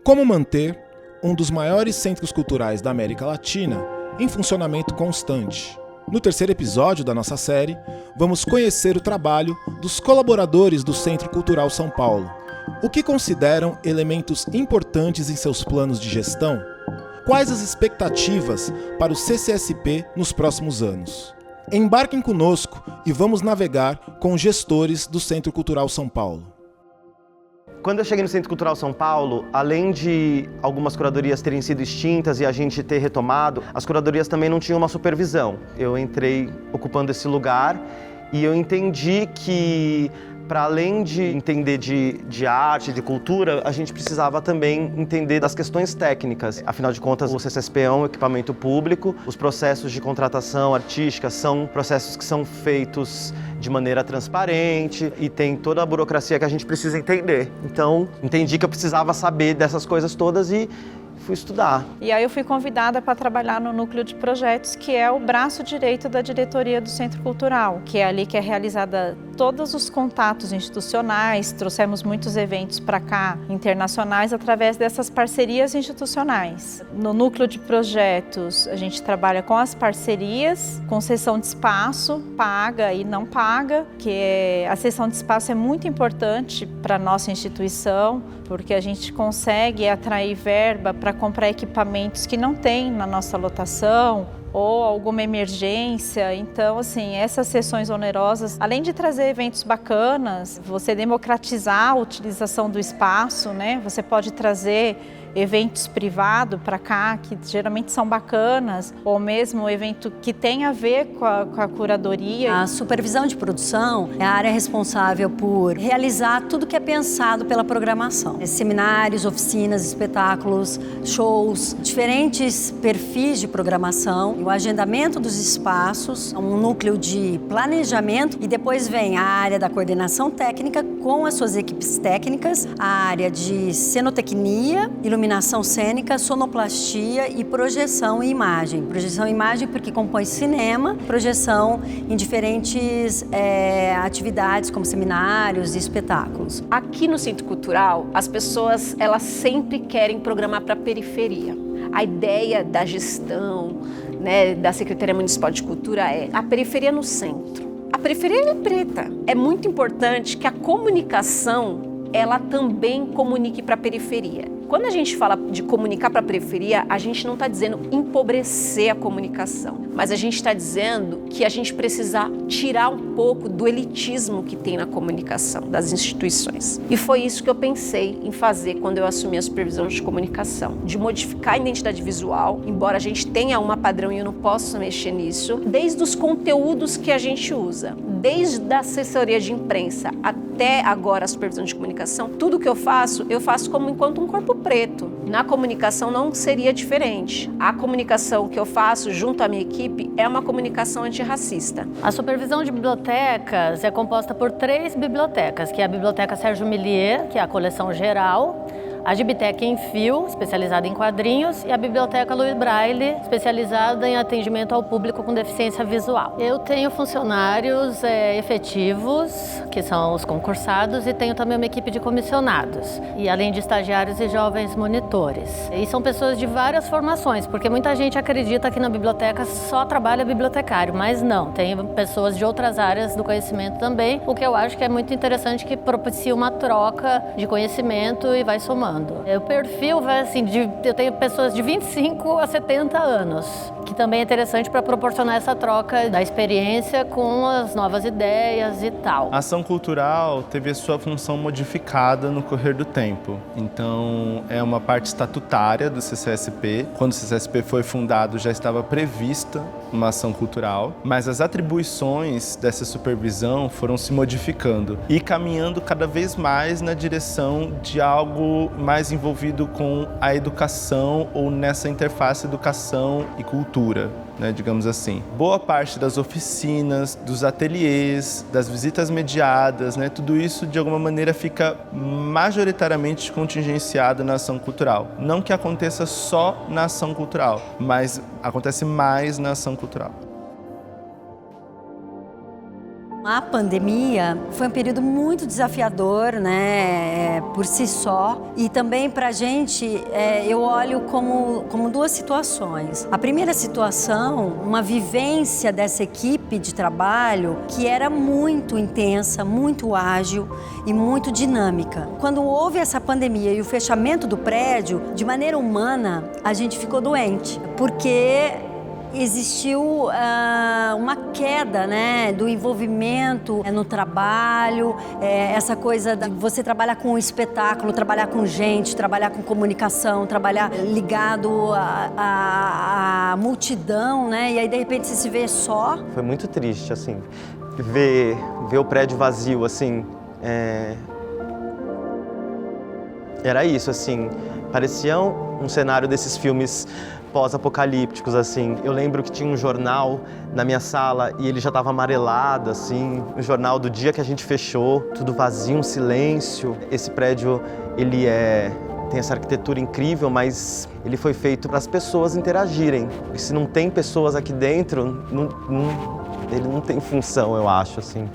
Como manter um dos maiores centros culturais da América Latina em funcionamento constante? No terceiro episódio da nossa série, vamos conhecer o trabalho dos colaboradores do Centro Cultural São Paulo. O que consideram elementos importantes em seus planos de gestão? Quais as expectativas para o CCSP nos próximos anos? Embarquem conosco e vamos navegar com gestores do Centro Cultural São Paulo. Quando eu cheguei no Centro Cultural São Paulo, além de algumas curadorias terem sido extintas e a gente ter retomado, as curadorias também não tinham uma supervisão. Eu entrei ocupando esse lugar e eu entendi que, para além de entender de arte, de cultura, a gente precisava também entender das questões técnicas. Afinal de contas, o CCSP é um equipamento público, os processos de contratação artística são processos que são feitos de maneira transparente e tem toda a burocracia que a gente precisa entender. Então, entendi que eu precisava saber dessas coisas todas e fui estudar. E aí eu fui convidada para trabalhar no núcleo de projetos, que é o braço direito da diretoria do Centro Cultural, que é ali que é realizada todos os contatos institucionais. Trouxemos muitos eventos para cá, internacionais, através dessas parcerias institucionais. No núcleo de projetos, a gente trabalha com as parcerias, concessão de espaço, paga e não paga, que a cessão de espaço é muito importante para a nossa instituição, porque a gente consegue atrair verba para comprar equipamentos que não tem na nossa lotação ou alguma emergência. Então, assim, essas sessões onerosas, além de trazer eventos bacanas, você democratizar a utilização do espaço, né? Você pode trazer eventos privados para cá, que geralmente são bacanas, ou mesmo evento que tem a ver com a curadoria. A supervisão de produção é a área responsável por realizar tudo que é pensado pela programação. Seminários, oficinas, espetáculos, shows, diferentes perfis de programação, o agendamento dos espaços, um núcleo de planejamento e depois vem a área da coordenação técnica com as suas equipes técnicas, a área de cenotecnia, iluminação cênica, sonoplastia e projeção e imagem. Projeção e imagem porque compõe cinema, projeção em diferentes atividades como seminários e espetáculos. Aqui no Centro Cultural, as pessoas elas sempre querem programar para a periferia. A ideia da gestão, né, da Secretaria Municipal de Cultura é a periferia no centro. A periferia é preta. É muito importante que a comunicação ela também comunique para a periferia. Quando a gente fala de comunicar para a periferia, a gente não está dizendo empobrecer a comunicação, mas a gente está dizendo que a gente precisa tirar um pouco do elitismo que tem na comunicação das instituições. E foi isso que eu pensei em fazer quando eu assumi a supervisão de comunicação, de modificar a identidade visual, embora a gente tenha uma padrão e eu não possa mexer nisso, desde os conteúdos que a gente usa, desde a assessoria de imprensa até agora a supervisão de comunicação, tudo que eu faço como enquanto um corpo preto. Na comunicação não seria diferente. A comunicação que eu faço junto à minha equipe é uma comunicação antirracista. A supervisão de bibliotecas é composta por 3 bibliotecas, que é a Biblioteca Sérgio Millier, que é a coleção geral, a Gibiteca em Fio, especializada em quadrinhos, e a Biblioteca Luiz Braille, especializada em atendimento ao público com deficiência visual. Eu tenho funcionários efetivos, que são os concursados, e tenho também uma equipe de comissionados, e além de estagiários e jovens monitores. E são pessoas de várias formações, porque muita gente acredita que na biblioteca só trabalha bibliotecário, mas não, tem pessoas de outras áreas do conhecimento também, o que eu acho que é muito interessante, que propicia uma troca de conhecimento e vai somando. O perfil vai assim, eu tenho pessoas de 25 a 70 anos, que também é interessante para proporcionar essa troca da experiência com as novas ideias e tal. A ação cultural teve a sua função modificada no correr do tempo. Então, é uma parte estatutária do CCSP. Quando o CCSP foi fundado, já estava prevista uma ação cultural, mas as atribuições dessa supervisão foram se modificando e caminhando cada vez mais na direção de algo mais envolvido com a educação ou nessa interface educação e cultura, né, digamos assim. Boa parte das oficinas, dos ateliês, das visitas mediadas, né, tudo isso de alguma maneira fica majoritariamente contingenciado na ação cultural. Não que aconteça só na ação cultural, mas acontece mais na ação cultural. A pandemia foi um período muito desafiador, né, por si só. E também pra gente, eu olho como duas situações. A primeira situação, uma vivência dessa equipe de trabalho que era muito intensa, muito ágil e muito dinâmica. Quando houve essa pandemia e o fechamento do prédio, de maneira humana, a gente ficou doente, porque existiu uma queda, né, do envolvimento no trabalho, essa coisa de você trabalhar com espetáculo, trabalhar com gente, trabalhar com comunicação, trabalhar ligado à multidão, né, e aí de repente você se vê só. Foi muito triste, assim, ver o prédio vazio, assim, era isso, assim, parecia um cenário desses filmes pós-apocalípticos, assim. Eu lembro que tinha um jornal na minha sala e ele já estava amarelado, assim, um jornal do dia que a gente fechou, tudo vazio, um silêncio. Esse prédio, ele tem essa arquitetura incrível, mas ele foi feito para as pessoas interagirem. E se não tem pessoas aqui dentro, ele não tem função, eu acho, assim.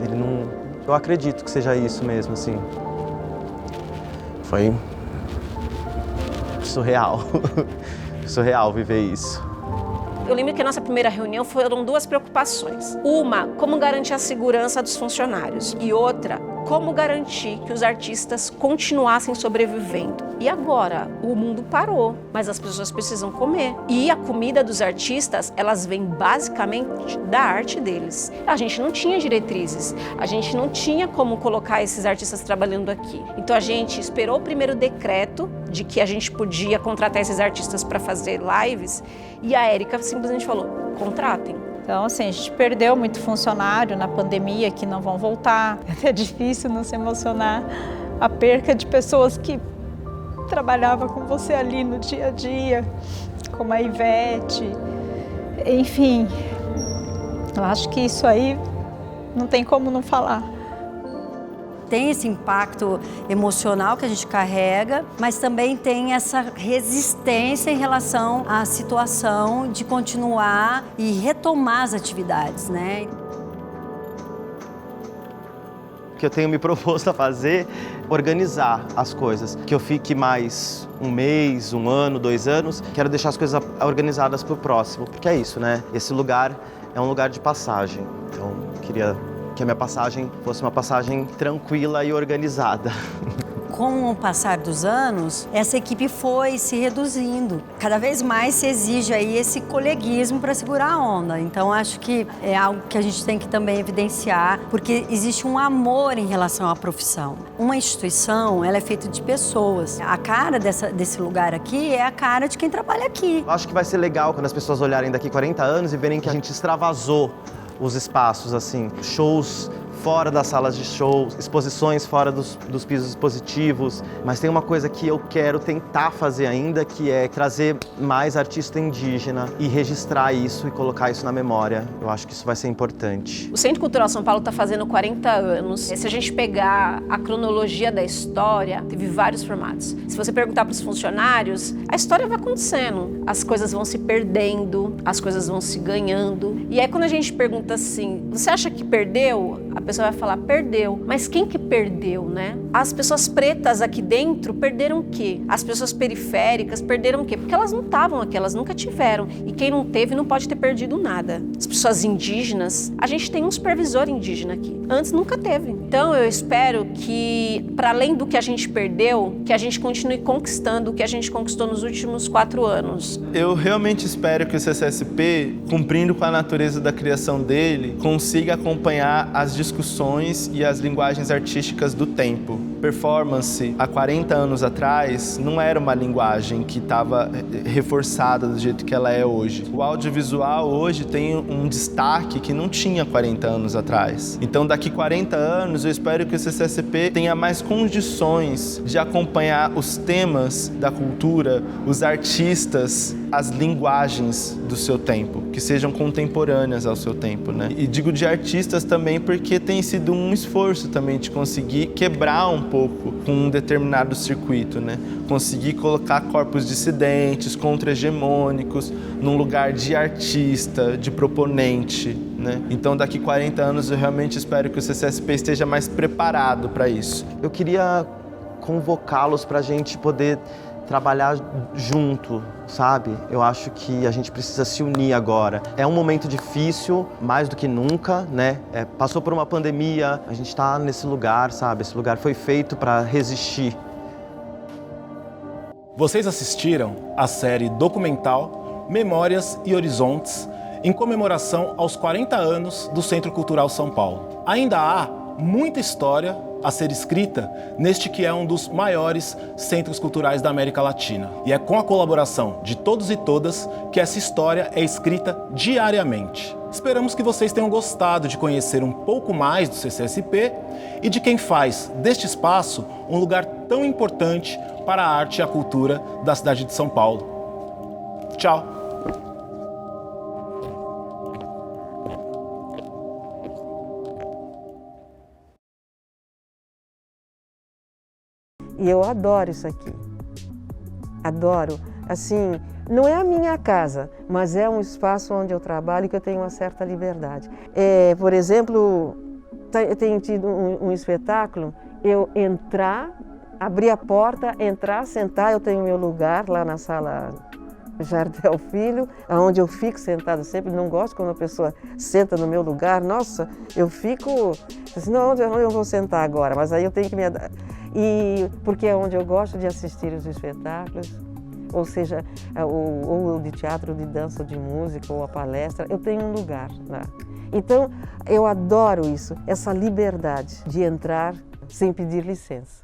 Ele não... Eu acredito que seja isso mesmo, assim. Foi surreal. Surreal viver isso. Eu lembro que a nossa primeira reunião foram duas preocupações. Uma, como garantir a segurança dos funcionários. E outra, como garantir que os artistas continuassem sobrevivendo. E agora, o mundo parou, mas as pessoas precisam comer. E a comida dos artistas, elas vêm basicamente da arte deles. A gente não tinha diretrizes, a gente não tinha como colocar esses artistas trabalhando aqui. Então a gente esperou o primeiro decreto de que a gente podia contratar esses artistas para fazer lives e a Érica simplesmente falou, contratem. Então, assim, a gente perdeu muito funcionário na pandemia que não vão voltar. É até difícil não se emocionar. A perca de pessoas que trabalhavam com você ali no dia a dia, como a Ivete. Enfim, eu acho que isso aí não tem como não falar. Tem esse impacto emocional que a gente carrega, mas também tem essa resistência em relação à situação de continuar e retomar as atividades, né? O que eu tenho me proposto a fazer, organizar as coisas. Que eu fique mais um mês, um ano, 2 anos. Quero deixar as coisas organizadas para o próximo, porque é isso, né? Esse lugar é um lugar de passagem. Então, queria que a minha passagem fosse uma passagem tranquila e organizada. Com o passar dos anos, essa equipe foi se reduzindo. Cada vez mais se exige aí esse coleguismo para segurar a onda. Então, acho que é algo que a gente tem que também evidenciar, porque existe um amor em relação à profissão. Uma instituição, ela é feita de pessoas. A cara desse lugar aqui é a cara de quem trabalha aqui. Eu acho que vai ser legal quando as pessoas olharem daqui 40 anos e verem que a gente extravasou os espaços, assim, shows fora das salas de shows, exposições fora dos pisos expositivos, mas tem uma coisa que eu quero tentar fazer ainda, que é trazer mais artista indígena e registrar isso e colocar isso na memória. Eu acho que isso vai ser importante. O Centro Cultural São Paulo está fazendo 40 anos. Se a gente pegar a cronologia da história, teve vários formatos. Se você perguntar para os funcionários, a história vai acontecendo. As coisas vão se perdendo, as coisas vão se ganhando. E aí quando a gente pergunta assim, você acha que perdeu? A pessoa vai falar, perdeu. Mas quem que perdeu, né? As pessoas pretas aqui dentro perderam o quê? As pessoas periféricas perderam o quê? Porque elas não estavam aqui, elas nunca tiveram. E quem não teve não pode ter perdido nada. As pessoas indígenas, a gente tem um supervisor indígena aqui. Antes nunca teve. Então eu espero que, para além do que a gente perdeu, que a gente continue conquistando o que a gente conquistou nos últimos 4 anos. Eu realmente espero que o CCSP, cumprindo com a natureza da criação dele, consiga acompanhar as discussões e as linguagens artísticas do tempo. Performance, há 40 anos atrás, não era uma linguagem que estava reforçada do jeito que ela é hoje. O audiovisual hoje tem um destaque que não tinha 40 anos atrás. Então, daqui 40 anos, eu espero que o CCSP tenha mais condições de acompanhar os temas da cultura, os artistas, as linguagens do seu tempo, que sejam contemporâneas ao seu tempo, né? E digo de artistas também porque tem sido um esforço também de conseguir quebrar um pouco com um determinado circuito, né? Conseguir colocar corpos dissidentes, contra-hegemônicos, num lugar de artista, de proponente, né? Então daqui 40 anos eu realmente espero que o CCSP esteja mais preparado para isso. Eu queria convocá-los para a gente poder trabalhar junto, sabe? Eu acho que a gente precisa se unir agora. É um momento difícil, mais do que nunca, né? Passou por uma pandemia, a gente está nesse lugar, sabe? Esse lugar foi feito para resistir. Vocês assistiram à série documental Memórias e Horizontes, em comemoração aos 40 anos do Centro Cultural São Paulo. Ainda há muita história a ser escrita neste que é um dos maiores centros culturais da América Latina. E é com a colaboração de todos e todas que essa história é escrita diariamente. Esperamos que vocês tenham gostado de conhecer um pouco mais do CCSP e de quem faz deste espaço um lugar tão importante para a arte e a cultura da cidade de São Paulo. Tchau! E eu adoro isso aqui. Adoro. Assim, não é a minha casa, mas é um espaço onde eu trabalho e que eu tenho uma certa liberdade. Por exemplo, tenho tido um espetáculo, eu entrar, abrir a porta, entrar, sentar, eu tenho meu lugar lá na sala Jardel Filho, onde eu fico sentada sempre. Não gosto quando a pessoa senta no meu lugar. Nossa, eu fico assim, não, onde eu vou sentar agora? Mas aí eu tenho que me... porque é onde eu gosto de assistir os espetáculos, ou seja, ou de teatro, de dança, ou de música, ou a palestra, eu tenho um lugar lá. Então, eu adoro isso, essa liberdade de entrar sem pedir licença.